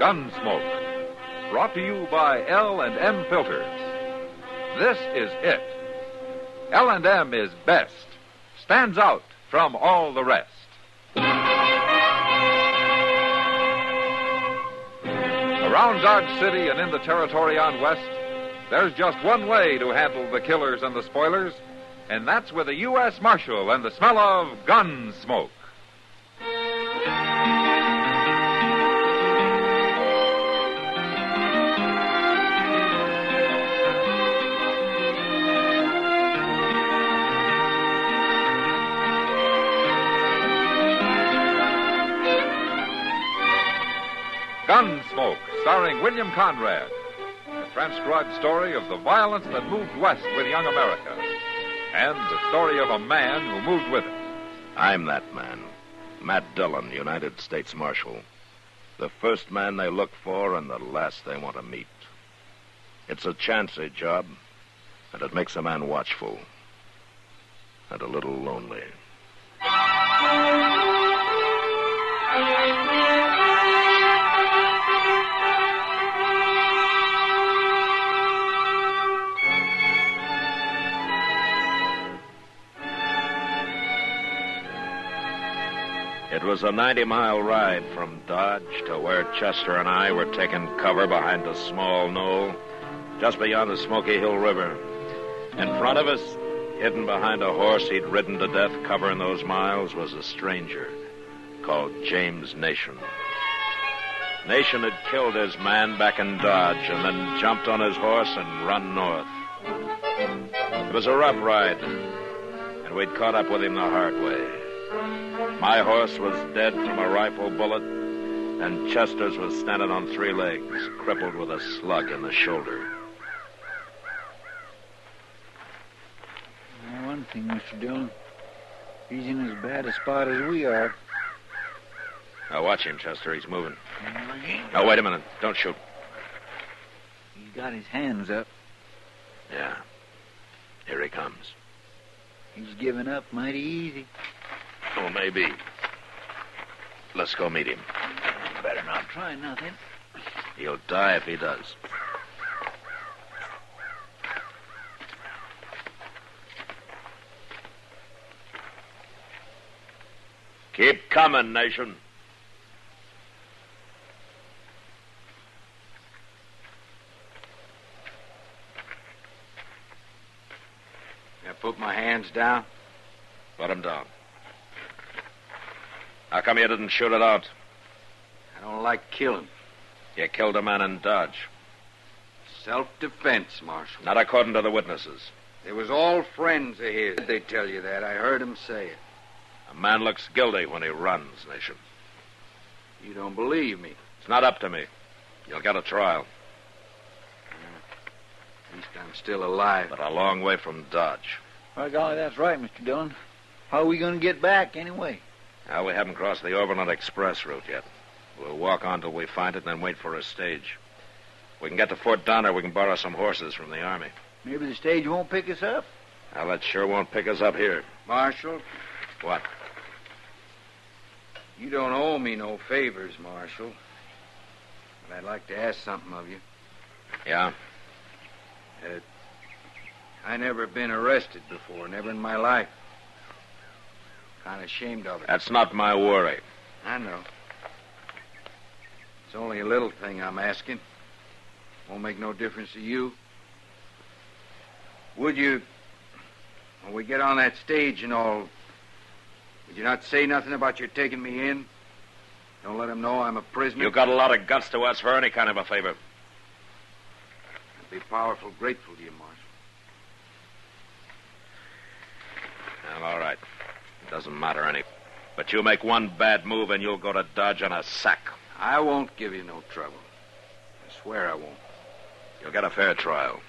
Gunsmoke, brought to you by L&M Filters. This is it. L&M is best, stands out from all the rest. Around Dodge City and in the territory on West, there's just one way to handle the killers and the spoilers, and that's with a U.S. Marshal and the smell of Gunsmoke. Gunsmoke, starring William Conrad. A transcribed story of the violence that moved west with young America. And the story of a man who moved with it. I'm that man. Matt Dillon, United States Marshal. The first man they look for and the last they want to meet. It's a chancy job, and it makes a man watchful. And a little lonely. It was a 90-mile ride from Dodge to where Chester and I were taking cover behind a small knoll just beyond the Smoky Hill River. In front of us, hidden behind a horse he'd ridden to death covering those miles, was a stranger called James Nation. Nation had killed his man back in Dodge and then jumped on his horse and run north. It was a rough ride, and we'd caught up with him the hard way. My horse was dead from a rifle bullet, and Chester's was standing on three legs, crippled with a slug in the shoulder. One thing, Mr. Dillon, he's in as bad a spot as we are. Now watch him, Chester. He's moving. Now, wait a minute. Don't shoot. He's got his hands up. Yeah. Here he comes. He's giving up mighty easy. Oh, maybe. Let's go meet him. Better not try nothing. He'll die if he does. Keep coming, Nation. I put my hands down? Put him down. How come you didn't shoot it out? I don't like killing. You killed a man in Dodge. Self-defense, Marshal. Not according to the witnesses. They was all friends of his. They tell you that. I heard him say it. A man looks guilty when he runs, Nation. You don't believe me? It's not up to me. You'll get a trial. At least I'm still alive. But a long way from Dodge. By golly, that's right, Mr. Dillon. How are we going to get back, anyway? Now, we haven't crossed the Overland Express route yet. We'll walk on till we find it and then wait for a stage. We can get to Fort Donner. We can borrow some horses from the Army. Maybe the stage won't pick us up. Now, that sure won't pick us up here. Marshal? What? You don't owe me no favors, Marshal. But I'd like to ask something of you. Yeah? I never been arrested before, never in my life. Kind of ashamed of it. That's not my worry. I know. It's only a little thing I'm asking. Won't make no difference to you. Would you, when we get on that stage and all, would you not say nothing about your taking me in? Don't let them know I'm a prisoner? You got a lot of guts to ask for any kind of a favor. I'd be powerful grateful to you, Marshal. Well, all right. It doesn't matter any. But you make one bad move and you'll go to Dodge on a sack. I won't give you no trouble. I swear I won't. You'll get a fair trial.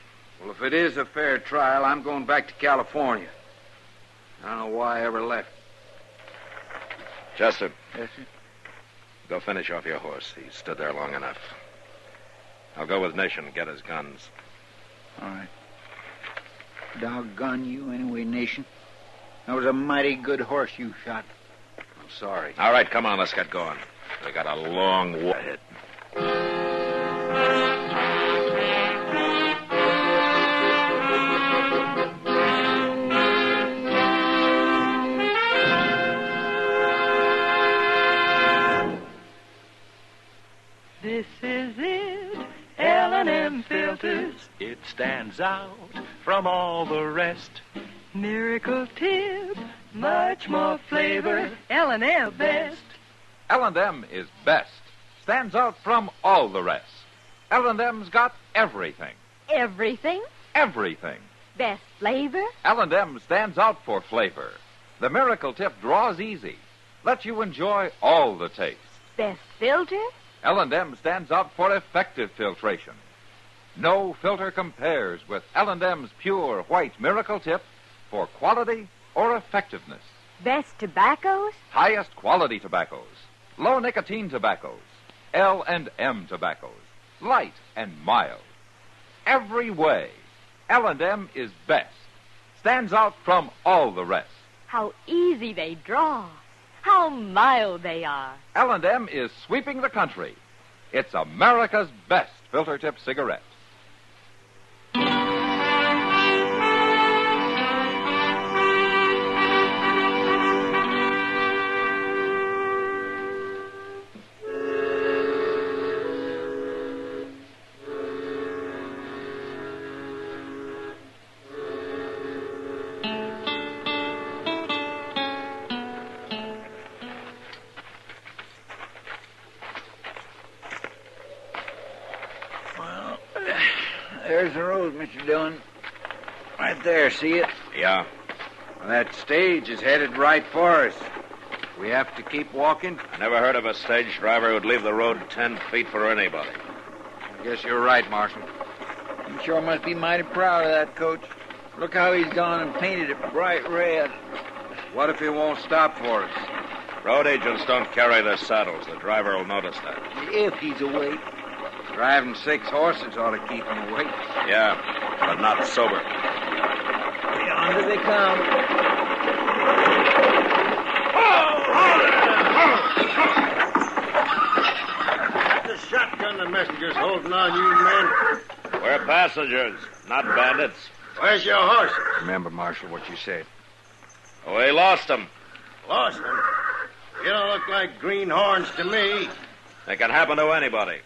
Well, if it is a fair trial, I'm going back to California. I don't know why I ever left. Chester. Yes, sir? Go finish off your horse. He stood there long enough. I'll go with Nation and get his guns. All right. Doggone you anyway, Nation. That was a mighty good horse you shot. I'm sorry. All right, come on, let's get going. We got a long walk ahead. out from all the rest. Miracle Tip, much more flavor. L&M best. L&M is best. Stands out from all the rest. L&M's got everything. Everything? Everything. Best flavor? L&M stands out for flavor. The Miracle Tip draws easy. Lets you enjoy all the taste. Best filter? L&M stands out for effective filtration. No filter compares with L&M's pure white Miracle Tip for quality or effectiveness. Best tobaccos? Highest quality tobaccos. Low nicotine tobaccos. L&M tobaccos. Light and mild. Every way, L&M is best. Stands out from all the rest. How easy they draw. How mild they are. L&M is sweeping the country. It's America's best filter tip cigarette. There's the road, Mr. Dillon. Right there, see it? Yeah. Well, that stage is headed right for us. We have to keep walking? I never heard of a stage driver who'd leave the road 10 feet for anybody. I guess you're right, Marshal. You sure must be mighty proud of that, Coach. Look how he's gone and painted it bright red. What if he won't stop for us? Road agents don't carry their saddles. The driver will notice that. If he's awake. Driving 6 horses ought to keep him awake. Yeah, but not sober. Yonder they come. That's the shotgun the messenger's holding on you men. We're passengers, not bandits. Where's your horses? Remember, Marshal, what you said. We lost them. Lost them? You don't look like greenhorns to me. It can happen to anybody.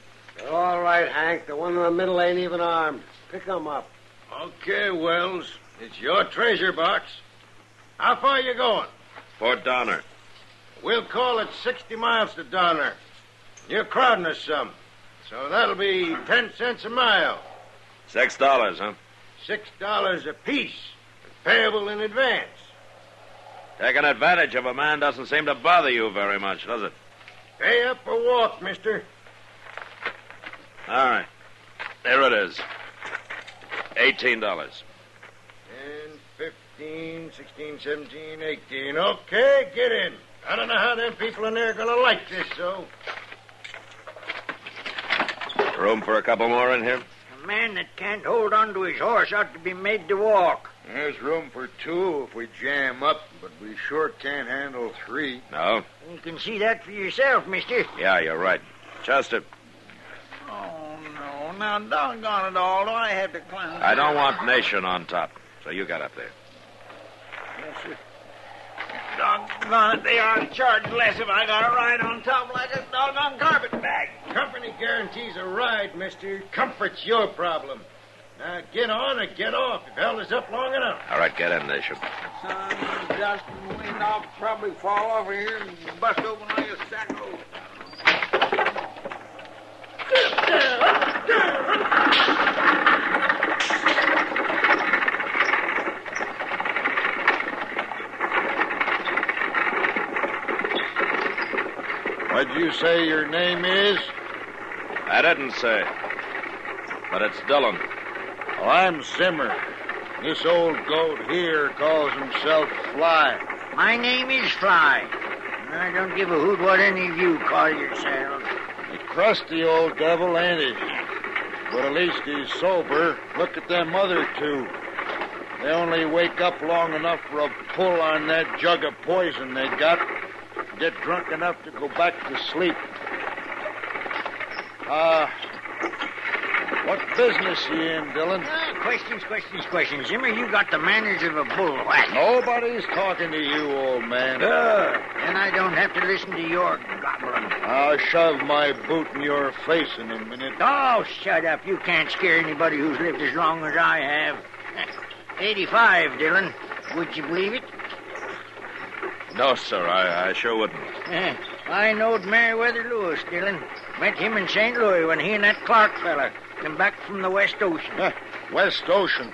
All right, Hank. The one in the middle ain't even armed. Pick 'em up. Okay, Wells. It's your treasure box. How far are you going? Fort Donner. We'll call it 60 miles to Donner. You're crowding us some. So that'll be 10 cents a mile. $6, huh? $6 apiece. Payable in advance. Taking advantage of a man doesn't seem to bother you very much, does it? Pay up or walk, mister. All right. Here it is. $18. 10, 15, 16, 17, 18. Okay, get in. I don't know how them people in there are going to like this, so. Room for a couple more in here? A man that can't hold on to his horse ought to be made to walk. There's room for 2 if we jam up, but we sure can't handle 3. No? You can see that for yourself, mister. Yeah, you're right. Chester. Oh, no. Now, doggone it all. Do I have to climb? I don't want Nation on top, so you got up there. Yes, sir. Doggone it, they ought to charge less if I got to ride on top like a doggone carpetbag. Company guarantees a ride, mister. Comfort's your problem. Now, get on or get off. You've held us up long enough. All right, get in, Nation. Son, dust and wind, I'll probably fall over here and bust open like a sack of... What'd you say your name is? I didn't say. But it's Dillon. Oh, I'm Simmer. This old goat here calls himself Fly. My name is Fly. I don't give a hoot what any of you call yourselves. A crusty old devil, ain't he? But at least he's sober. Look at them other 2. They only wake up long enough for a pull on that jug of poison they got. Get drunk enough to go back to sleep. What business you in, Dillon? questions. Zimmer, you got the manners of a bullwhack. Nobody's talking to you, old man. And I don't have to listen to your gobbling. I'll shove my boot in your face in a minute. Oh, shut up. You can't scare anybody who's lived as long as I have. 85, Dillon. Would you believe it? No, sir, I sure wouldn't. I knowed Meriwether Lewis, Dillon. Met him in St. Louis when he and that Clark fella come back from the West Ocean. West Ocean.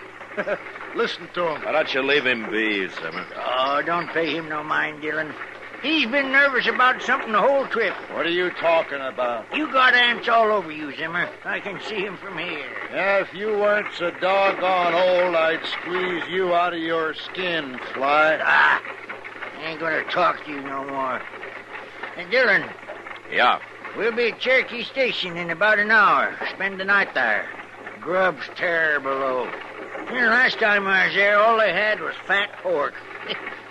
Listen to him. Why don't you leave him be, Zimmer? Oh, don't pay him no mind, Dillon. He's been nervous about something the whole trip. What are you talking about? You got ants all over you, Zimmer. I can see him from here. Yeah, if you weren't so doggone old, I'd squeeze you out of your skin, Fly. I ain't gonna talk to you no more. And Dillon. Yeah. We'll be at Cherokee Station in about an hour. Spend the night there. Grub's terrible low. Last time I was there, all they had was fat pork.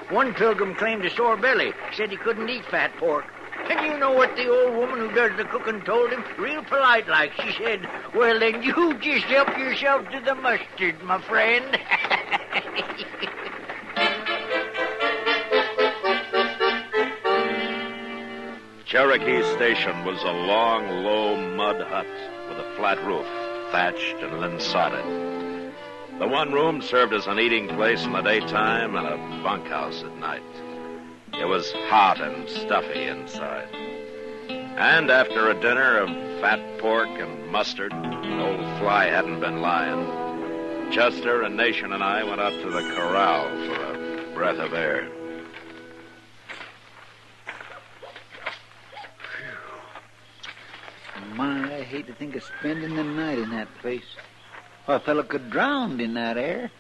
One pilgrim claimed a sore belly. Said he couldn't eat fat pork. And you know what the old woman who does the cooking told him? Real polite like. She said, well, then you just help yourself to the mustard, my friend. Cherokee Station was a long, low mud hut with a flat roof, thatched and then sodded. The one room served as an eating place in the daytime and a bunkhouse at night. It was hot and stuffy inside. And after a dinner of fat pork and mustard, old Fly hadn't been lying, Chester and Nation and I went up to the corral for a breath of air. My, I hate to think of spending the night in that place. A fellow could drown in that air.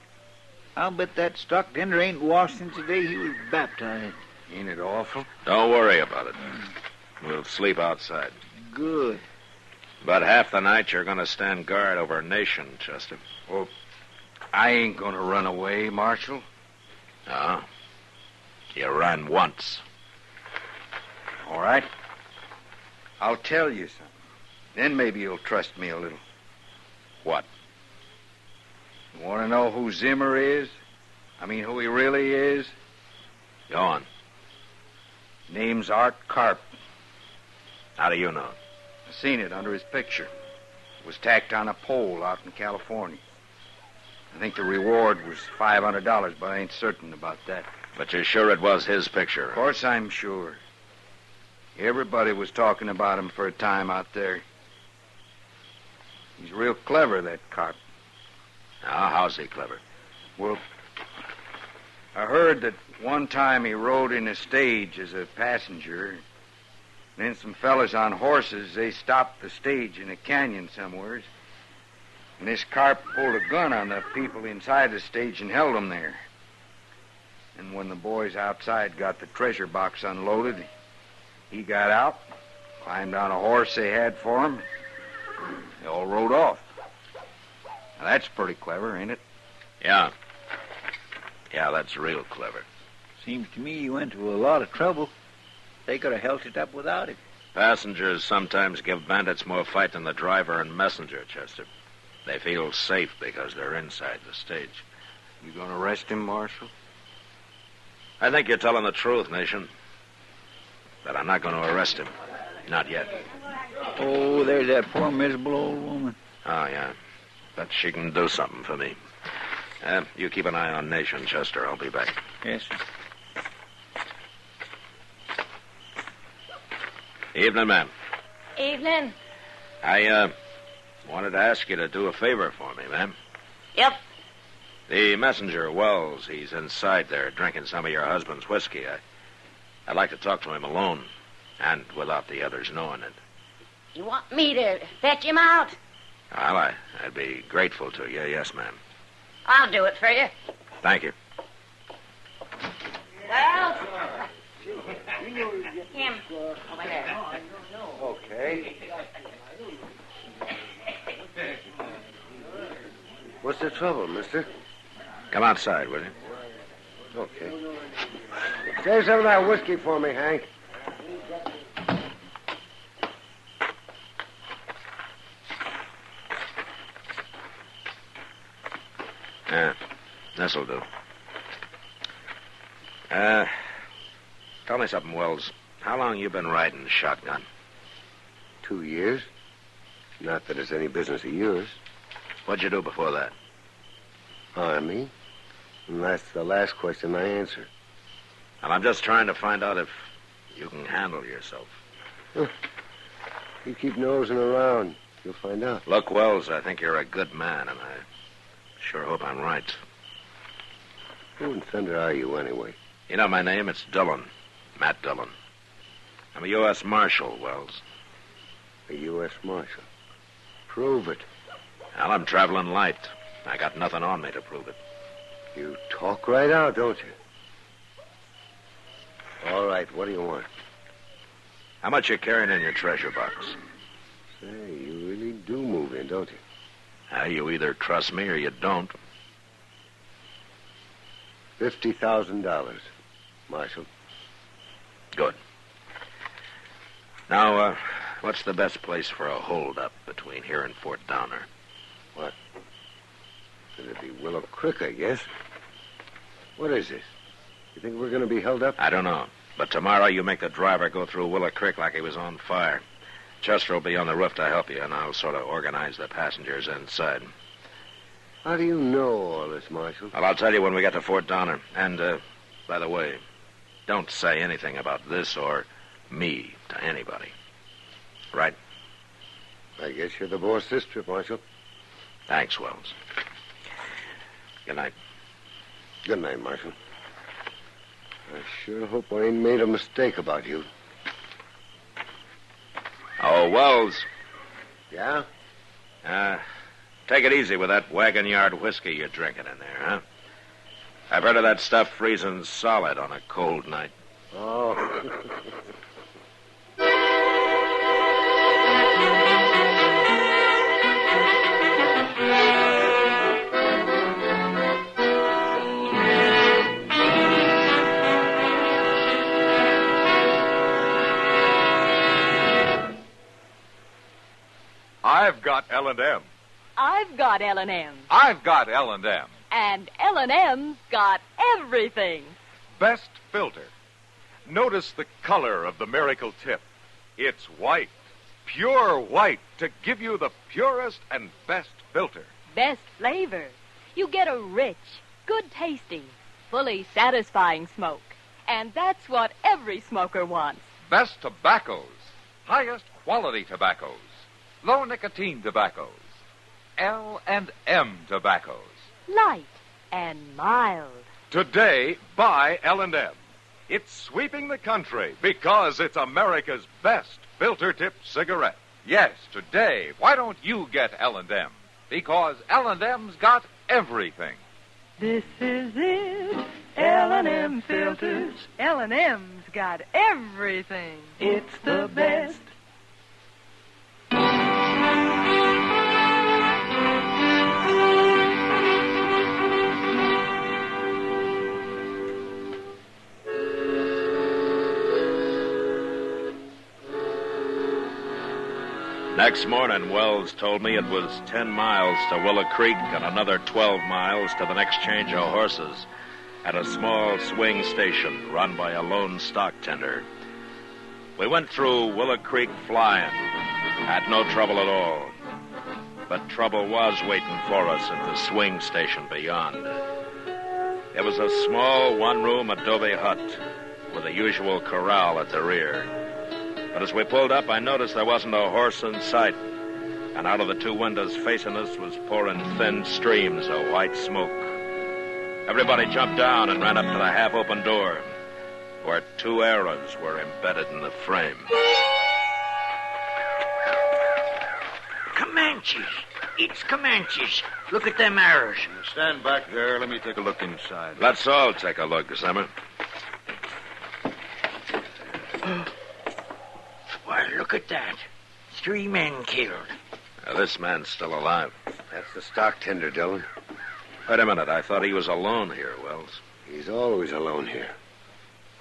I'll bet that stock tender ain't washed since the day he was baptized. Ain't it awful? Don't worry about it. We'll sleep outside. Good. But half the night you're going to stand guard over Nation, Chester. Well, I ain't going to run away, Marshal. No. You ran once. All right. I'll tell you something. Then maybe you'll trust me a little. What? You want to know who Zimmer is? I mean, who he really is? Go on. Name's Art Carp. How do you know? I seen it under his picture. It was tacked on a pole out in California. I think the reward was $500, but I ain't certain about that. But you're sure it was his picture? Of course I'm sure. Everybody was talking about him for a time out there. He's real clever, that Carp. Now, how's he clever? Well, I heard that one time he rode in a stage as a passenger. Then some fellas on horses, they stopped the stage in a canyon somewhere. And this Carp pulled a gun on the people inside the stage and held them there. And when the boys outside got the treasure box unloaded, he got out, climbed on a horse they had for him. They all rode off. Now, that's pretty clever, ain't it? Yeah. Yeah, that's real clever. Seems to me he went to a lot of trouble. They could have held it up without it. Passengers sometimes give bandits more fight than the driver and messenger, Chester. They feel safe because they're inside the stage. You gonna arrest him, Marshal? I think you're telling the truth, Nation. But I'm not going to arrest him. Not yet. Oh, there's that poor miserable old woman. Oh, yeah. But she can do something for me. You keep an eye on Nation, Chester. I'll be back. Yes, sir. Evening, ma'am. Evening. I wanted to ask you to do a favor for me, ma'am. Yep. The messenger, Wells, he's inside there drinking some of your husband's whiskey. I'd like to talk to him alone, and without the others knowing it. You want me to fetch him out? Well, I'd be grateful to you. Yes, ma'am. I'll do it for you. Thank you. Well, him over there. Okay. What's the trouble, mister? Come outside, will you? Okay. Save some of that whiskey for me, Hank. This'll do. Tell me something, Wells. How long you been riding shotgun? 2 years. Not that it's any business of yours. What'd you do before that? Army. And that's the last question I answer. Well, I'm just trying to find out if you can handle yourself. You keep nosing around. You'll find out. Look, Wells, I think you're a good man, and I sure hope I'm right. Who in thunder are you, anyway? You know my name? It's Dillon. Matt Dillon. I'm a U.S. Marshal, Wells. A U.S. Marshal? Prove it. Well, I'm traveling light. I got nothing on me to prove it. You talk right out, don't you? All right, what do you want? How much you carrying in your treasure box? Say, you really do move in, don't you? You either trust me or you don't. $50,000, Marshal. Good. Now, what's the best place for a hold-up between here and Fort Downer? What? It'd be Willow Creek, I guess. What is this? You think we're going to be held up? I don't know. But tomorrow you make the driver go through Willow Creek like he was on fire. Chester will be on the roof to help you, and I'll sort of organize the passengers inside. How do you know all this, Marshal? Well, I'll tell you when we get to Fort Downer. And, by the way, don't say anything about this or me to anybody. Right? I guess you're the boss this trip, Marshal. Thanks, Wells. Good night. Good night, Marshal. I sure hope I ain't made a mistake about you. Oh, Wells. Yeah? Take it easy with that wagon yard whiskey you're drinking in there, huh? I've heard of that stuff freezing solid on a cold night. Oh. I've got L&M. I've got L&M. I've got L&M. And L&M's got everything. Best filter. Notice the color of the miracle tip. It's white, pure white, to give you the purest and best filter. Best flavor. You get a rich, good-tasting, fully satisfying smoke. And that's what every smoker wants. Best tobaccos. Highest quality tobaccos. Low nicotine tobaccos. L&M tobaccos. Light and mild. Today, buy L&M. It's sweeping the country because it's America's best filter-tip cigarette. Yes, today, why don't you get L&M? Because L&M's got everything. This is it. L&M filters. L&M's got everything. It's the best. Next morning, Wells told me it was 10 miles to Willow Creek and another 12 miles to the next change of horses at a small swing station run by a lone stock tender. We went through Willow Creek flying. Had no trouble at all. But trouble was waiting for us at the swing station beyond. It was a small one-room adobe hut with the usual corral at the rear. But as we pulled up, I noticed there wasn't a horse in sight. And out of the two windows facing us was pouring thin streams of white smoke. Everybody jumped down and ran up to the half-open door, where two arrows were embedded in the frame. Comanches. It's Comanches. Look at them arrows. Stand back there. Let me take a look inside. Let's all take a look, Zimmer. Why, look at that. 3 men killed. Now, this man's still alive. That's the stock tender, Dillon. Wait a minute. I thought he was alone here, Wells. He's always alone here.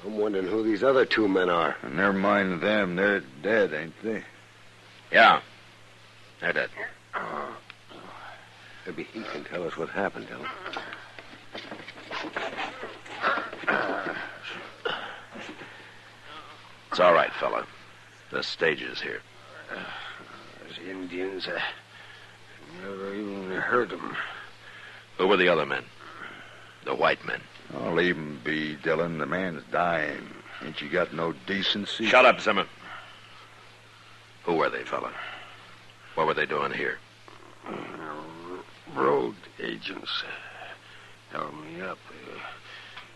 I'm wondering who these other 2 men are. Never mind them. They're dead, ain't they? Yeah. They're dead. Maybe he can tell us what happened, Dillon. It's all right, fella. The stage is here. Those Indians, I never even heard them. Who were the other men? The white men. Oh, leave him be, Dillon. The man's dying. Ain't you got no decency? Shut up, Zimmer. Who were they, fella? What were they doing here? Road agents held me up.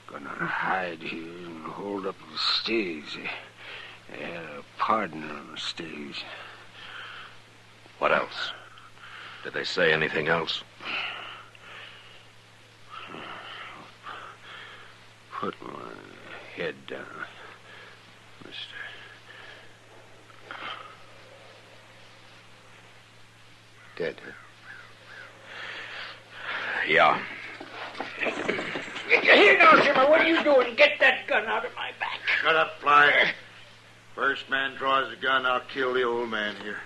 Gonna hide here and hold up the stage. They had a partner on the stage. What else? Did they say anything else? Put my head down, mister. Dead, huh? Yeah. Here now, Zimmer. What are you doing? Get that gun out of my back. Shut up, Fly. First man draws the gun, I'll kill the old man here.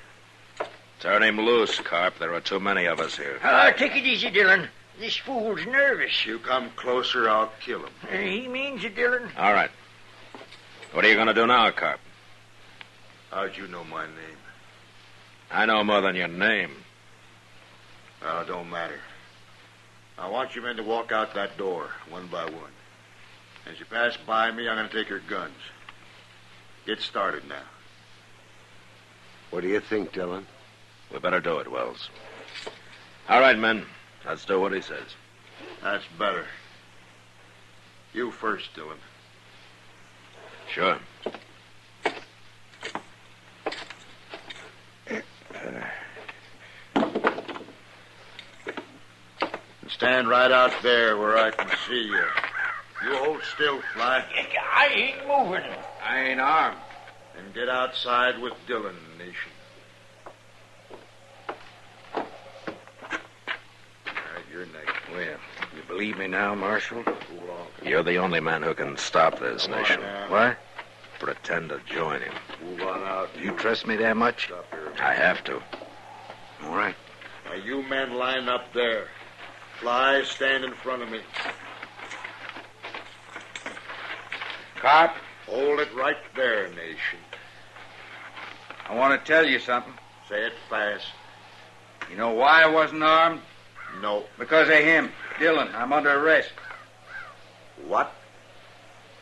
Turn him loose, Carp. There are too many of us here. Take it easy, Dillon. This fool's nervous. You come closer, I'll kill him. He means it, Dillon. All right. What are you going to do now, Carp? How'd you know my name? I know more than your name. Well, it don't matter. I want you men to walk out that door, one by one. As you pass by me, I'm going to take your guns. Get started now. What do you think, Dillon? We better do it, Wells. All right, men. Let's do what he says. That's better. You first, Dillon. Sure. Stand right out there where I can see you. You hold still, Fly. I ain't moving. I ain't armed. And get outside with Dillon, Nation. All right, you're next. Well, you believe me now, Marshal? Cool off. You're the only man who can stop this, Come on Nation. now. What? Pretend to join him. Move on out. You trust me that much? Stop here. I have to. All right. Now, you men line up there. Fly, stand in front of me. Cop, Hold it right there, Nation. I want to tell you something. Say it fast. You know why I wasn't armed? No. Because of him. Dillon, I'm under arrest. What?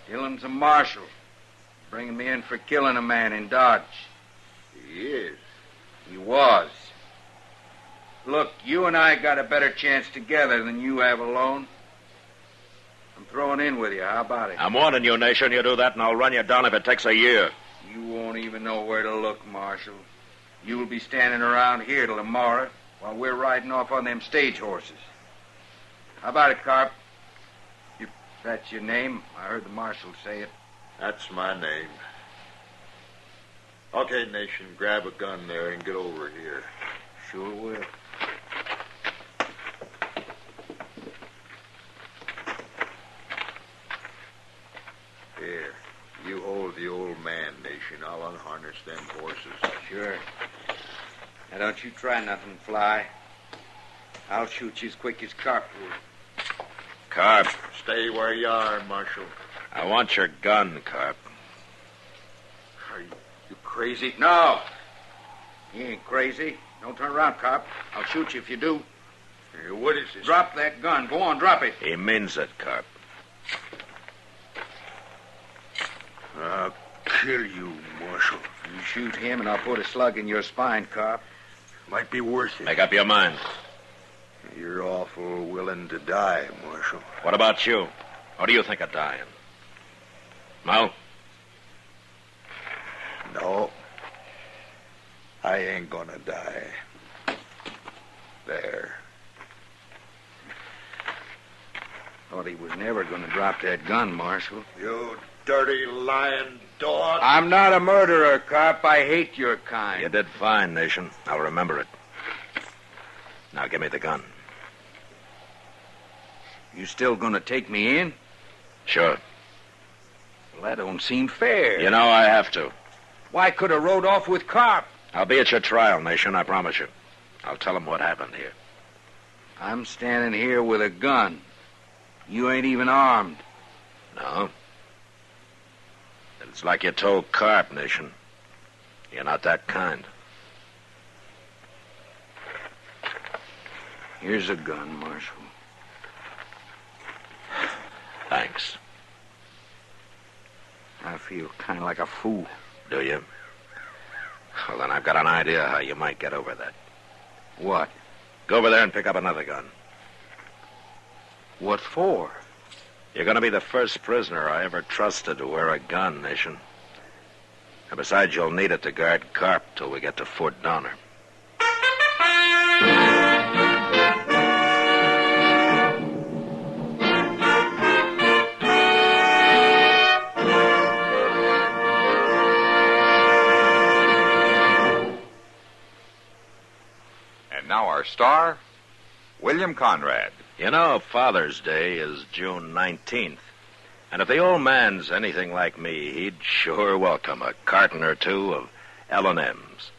Dillon's a marshal. Bringing me in for killing a man in Dodge. He is. He was. Look, you and I got a better chance together than you have alone. I'm throwing in with you. How about it? I'm warning you, Nation. You do that, and I'll run you down if it takes a year. You won't even know where to look, Marshal. You'll be standing around here till tomorrow while we're riding off on them stage horses. How about it, Carp? If that's your name, I heard the Marshal say it. That's my name. Okay, Nation, grab a gun there and get over here. Sure will. Here, you hold the old man, Nation. I'll unharness them horses. Sure. Now, don't you try nothing, Fly. I'll shoot you as quick as Carp will. Carp, Stay where you are, Marshal. I want your gun, Carp. Are you crazy? No. You ain't crazy. Don't turn around, Carp. I'll shoot you if you do. Hey, what is this? Drop that gun. Go on, drop it. He means it, Carp. I'll kill you, Marshal. You shoot him, and I'll put a slug in your spine, Carp. Might be worth it. Make up your mind. You're awful willing to die, Marshal. What about you? What do you think of dying? No? No. I ain't gonna die. There. Thought he was never going to drop that gun, Marshal. You dirty lying dog. I'm not a murderer, Carp. I hate your kind. You did fine, Nation. I'll remember it. Now give me the gun. You still going to take me in? Sure. Well, that don't seem fair. You know I have to. Why could have rode off with Carp? I'll be at your trial, Nation, I promise you. I'll tell him what happened here. I'm standing here with a gun. You ain't even armed. No? Then It's like you told Carp, Nation. You're not that kind. Here's a gun, Marshal. Thanks. I feel kind of like a fool. Do you? Well, then I've got an idea how you might get over that. What? Go over there and pick up another gun. What for? You're going to be the first prisoner I ever trusted to wear a gun, Nation. And besides, you'll need it to guard Carp till we get to Fort Donner. And now our star, William Conrad. You know, Father's Day is June 19th. And if the old man's anything like me, he'd sure welcome a carton or two of L&M's.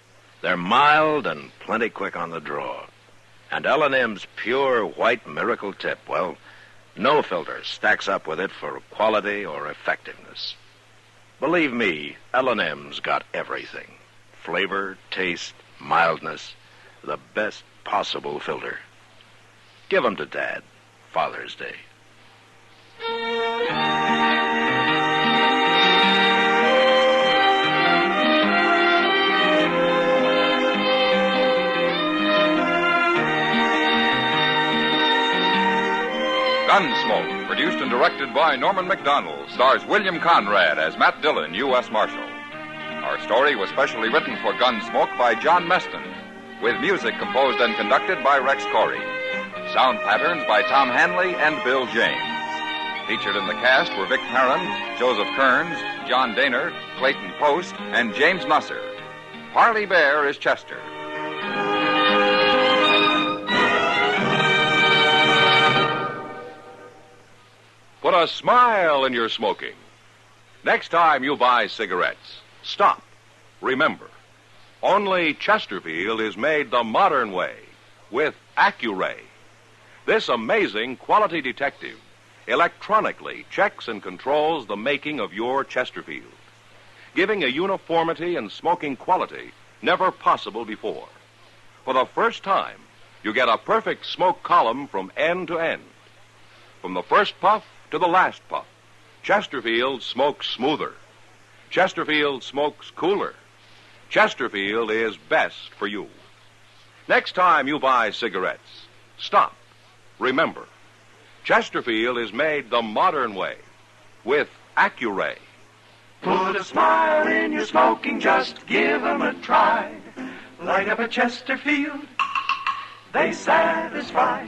They're mild and plenty quick on the draw. And L&M's pure white miracle tip, well, no filter stacks up with it for quality or effectiveness. Believe me, L&M's got everything. Flavor, taste, mildness, the best possible filter. Give 'em to Dad, Father's Day. Gunsmoke, produced and directed by Norman Macdonnell, stars William Conrad as Matt Dillon, U.S. Marshal. Our story was specially written for Gunsmoke by John Meston, with music composed and conducted by Rex Corey. Sound patterns by Tom Hanley and Bill James. Featured in the cast were Vic Perrin, Joseph Kearns, John Daner, Clayton Post, and James Nusser. Parley Bear is Chester. Put a smile in your smoking. Next time you buy cigarettes, stop. Remember, only Chesterfield is made the modern way with Accuray. This amazing quality detective electronically checks and controls the making of your Chesterfield, giving a uniformity and smoking quality never possible before. For the first time, you get a perfect smoke column from end to end. From the first puff to the last puff, Chesterfield smokes smoother. Chesterfield smokes cooler. Chesterfield is best for you. Next time you buy cigarettes, stop. Remember, Chesterfield is made the modern way with Accuray. Put a smile in your smoking, just give 'em a try. Light up a Chesterfield, they satisfy.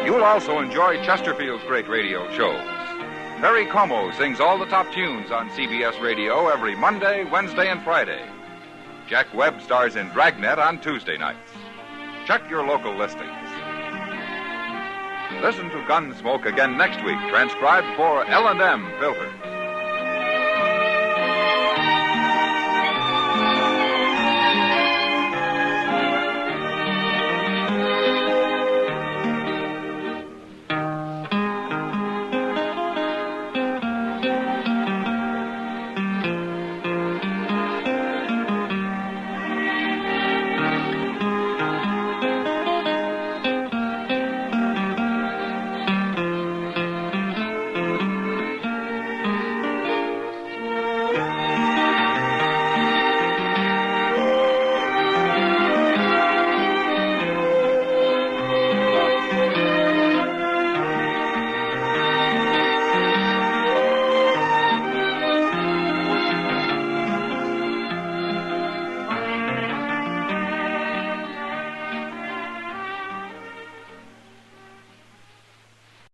You'll also enjoy Chesterfield's great radio shows. Perry Como sings all the top tunes on CBS Radio every Monday, Wednesday, and Friday. Jack Webb stars in Dragnet on Tuesday nights. Check your local listings. Listen to Gunsmoke again next week, transcribed for L&M Filter.